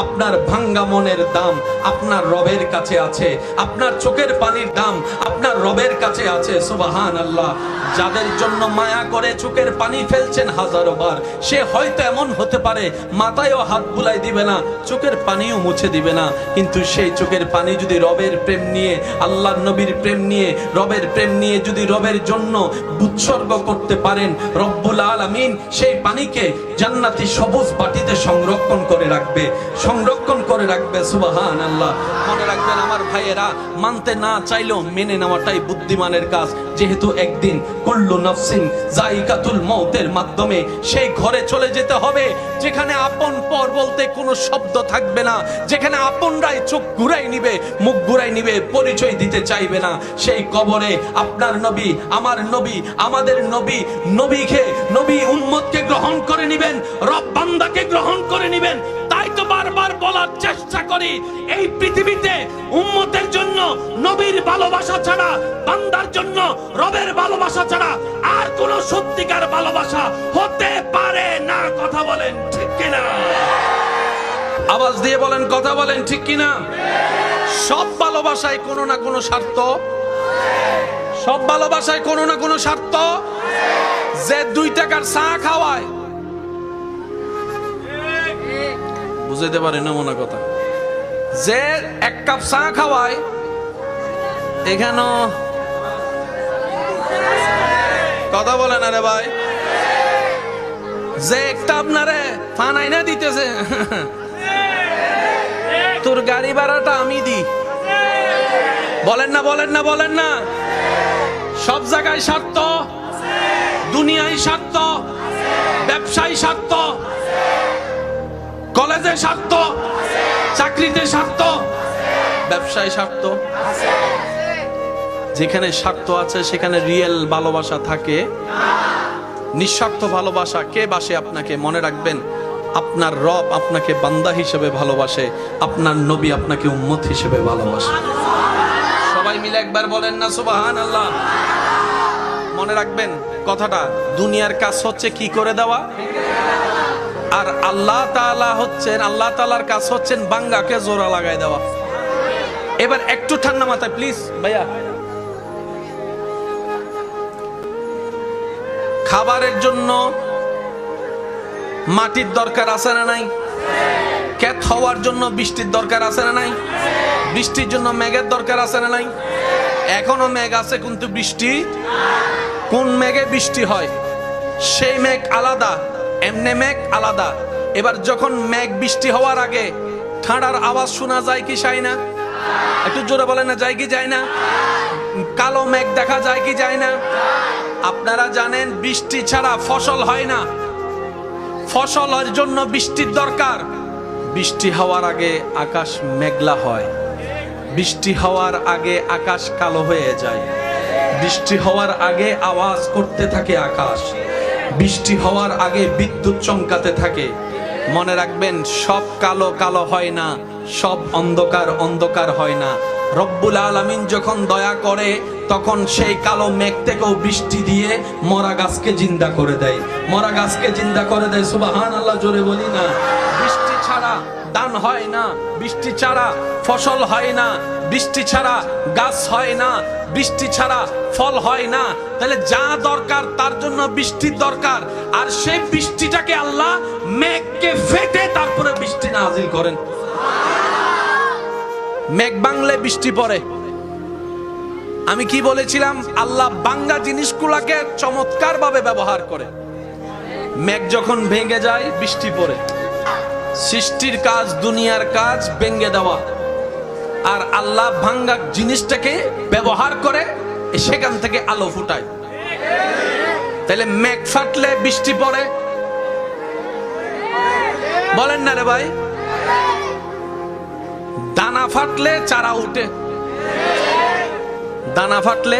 আপনার ভাঙ্গা মনের দাম আপনার রবের কাছে আছে, আপনার চোখের পানির দাম আপনার রবের কাছে আছে। সুবহানাল্লাহ। যাদের জন্য মায়া করে চোখের পানি ফেলছেন হাজারো বার, সে হয়তো এমন হতে পারে মাথায়ও হাত বুলাই দিবে না, চোখের পানিও মুছে দিবে না, কিন্তু সেই চোখের পানি যদি রবের প্রেম নিয়ে, আল্লাহর নবীর প্রেম নিয়ে, রবের প্রেম নিয়ে যদি রবের জন্য উৎসর্গ করতে পারেন, রব্বুল আলামিন সেই পানিকে জান্নাতি সবুজ বাটিতে সংরক্ষণ করে রাখবে, সংরক্ষণ করে রাখবে। সুবহানাল্লাহ। মনে রাখবেন আমার ভাইয়েরা, মানতে না চাইলেও মেনে নেওয়াটাই বুদ্ধিমানের কাজ। যেহেতু একদিন কুল্লু নাফসিন যায়িকাতুল মউতের মাধ্যমে সেই ঘরে চলে যেতে হবে যেখানে আপন পর বলতে কোনো শব্দ থাকবে না, যেখানে আপনরাই চোখ ঘুরাই নিবে, মুখ ঘুরাই নিবে, পরিচয় দিতে চাইবে না। সেই কবরে আপনার নবী, আমার নবী, আমাদের নবী, নবী উম্মতকে গ্রহণ করে নিবেন, রব বান্দাকে গ্রহণ করে নিবেন। তাই তো বারবার বলার চেষ্টা করি, এই পৃথিবীতে উম্মতের জন্য নবীর ভালোবাসা ছাড়া, বান্দার জন্য রবের ভালোবাসা ছাড়া আর কোন সত্যিকার ভালোবাসা হতে পারে না। কথা বলেন ঠিক কিনা? আওয়াজ দিয়ে বলেন, কথা বলেন ঠিক কিনা? সব ভালোবাসায় কোনো না কোনো স্বার্থ, সব ভালোবাসায় কোনো না কোনো স্বার্থ। যে 2 টাকার চা খাওয়ায়, বুঝাইতে পারে না মনে কথা, যে 1 কাপ চা খাওয়ায়, এখানে কথা বলেন আরে ভাই, যে একটা আপনারে ফানাই না দিতেছে, তোর গাড়ি ভাড়াটা আমি দিই, বলেন না, বলেন না, বলেন না। সব জায়গায় স্বার্থ, দুনিয়ায় স্বার্থ, ব্যবসায় স্বার্থ, কলেজে স্বার্থ, চাকরিতে স্বার্থ, ব্যবসায় স্বার্থ। যেখানে স্বার্থ আছে সেখানে রিয়েল ভালোবাসা থাকে। নিঃস্বার্থ ভালোবাসা কে বাসে আপনাকে? মনে রাখবেন, আপনার রব আপনাকে বান্দা হিসেবে ভালোবাসে, আপনার নবী আপনাকে উম্মত হিসেবে ভালোবাসে। সবাই মিলে একবার বলেন না সুবহানাল্লাহ। মনে রাখবেন কথাটা, দুনিয়ার কাজ হচ্ছে কি করে দেওয়া, আর আল্লাহ তাআলা হচ্ছেন, আল্লাহ তাআলার কাজ হচ্ছেন বাঙ্গাকে জোড়া লাগাই দেওয়া। এবার একটু ঠান্ডা মাথায় প্লিজ ভাইয়া, খাবারের জন্য মাটির দরকার আছে না নাই? ক্ষেত হওয়ার জন্য বৃষ্টির দরকার আছে না নাই? বৃষ্টির জন্য মেঘের দরকার আছে না নাই? এখনো মেঘ আছে কিন্তু বৃষ্টি, কোন মেঘে বৃষ্টি হয় সেই মেঘ আলাদা, এমনে মেঘ আলাদা। এবার যখন মেঘ বৃষ্টি হওয়ার আগে ঠান্ডার আওয়াজ শোনা যায় কি যায় না? একটু জোরে বলেন না, যায় কি যায় না? কালো মেঘ দেখা যায় কি যায় না? আপনারা জানেন বৃষ্টি ছাড়া ফসল হয় না, ফসলের জন্য বৃষ্টির দরকার। বৃষ্টি হওয়ার আগে আকাশ মেঘলা হয়, বৃষ্টি হওয়ার আগে আকাশ কালো হয়ে যায়, বৃষ্টি হওয়ার আগে আওয়াজ করতে থাকে আকাশ, বৃষ্টি হওয়ার আগে বিদ্যুৎ চমকাতে থাকে। মনে রাখবেন, সব কালো কালো হয় না, সব অন্ধকার অন্ধকার হয় না। রব্বুল আলামিন যখন দয়া করে তখন সেই কালো মেঘ থেকেও বৃষ্টি দিয়ে মরা গাছকে জিন্দা করে দেয়, মরা গাছকে জিন্দা করে দেয়। সুবহানাল্লাহ, জোরে বলি না। বৃষ্টি ছাড়া দান হয় না, বৃষ্টি ছাড়া ফসল হয় না, বৃষ্টি ছাড়া গাছ হয় না, বৃষ্টি ছাড়া ফল হয় না। তাহলে যা দরকার তার জন্য বৃষ্টির দরকার, আর সেই বৃষ্টিটাকে আল্লাহ মেঘকে ফেটে তারপরে বৃষ্টি নাযিল করেন। মেঘ বাংলে বৃষ্টি পড়ে। আমি কি বলেছিলাম? আল্লাহ বাঙ্গা জিনিসগুলোকে চমৎকার ভাবে ব্যবহার করে। মেঘ যখন ভেঙে যায় বৃষ্টি পড়ে। সৃষ্টির কাজ, দুনিয়ার কাজ ভেঙে দেওয়া, আর আল্লাহ ভাঙ্গা জিনিসটাকে ব্যবহার করে সেখান থেকে আলো ফুটায়। তাহলে মেঘ ফাটলে বৃষ্টি পড়ে, বলেন না রে ভাই? দানা ফাটলে চারা উঠে, দানা ফাটলে,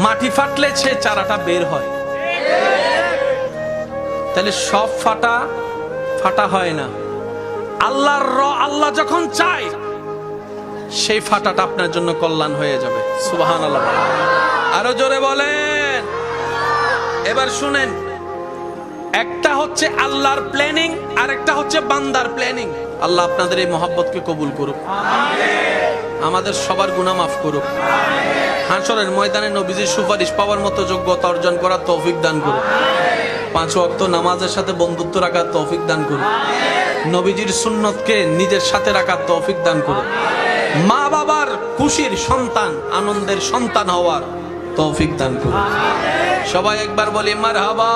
মাটি ফাটলে সে চারাটা বের হয়। তাহলে সব ফাটা ফাটা হয় না। আল্লাহ যখন চায় সেই ফাটাটা আপনার জন্য কল্যাণ হয়ে যাবে। সুবহানাল্লাহ, আরো জোরে বলেন। এবার শুনেন, একটা হচ্ছে আল্লাহর প্ল্যানিং, আর একটা হচ্ছে বান্দার প্ল্যানিং। আল্লাহ আপনাদের এই মহব্বতকে কবুল করুক, আমাদের সবার গুনাহ মাফ করুক, হাসরের ময়দানে নবীজির সুপারিশ পাওয়ার মতো যোগ্যতা অর্জন করার তৌফিক দান করুক, 5 ওয়াক্ত নামাজের সাথে বন্ধুত্ব রাখার তৌফিক দান করুক, নবীজির সুন্নতকে নিজের সাথে রাখার তৌফিক দান করুক, মা বাবার খুশির সন্তান, আনন্দের সন্তান হওয়ার তৌফিক দান করুক। সবাই একবার বলি মারহাবা।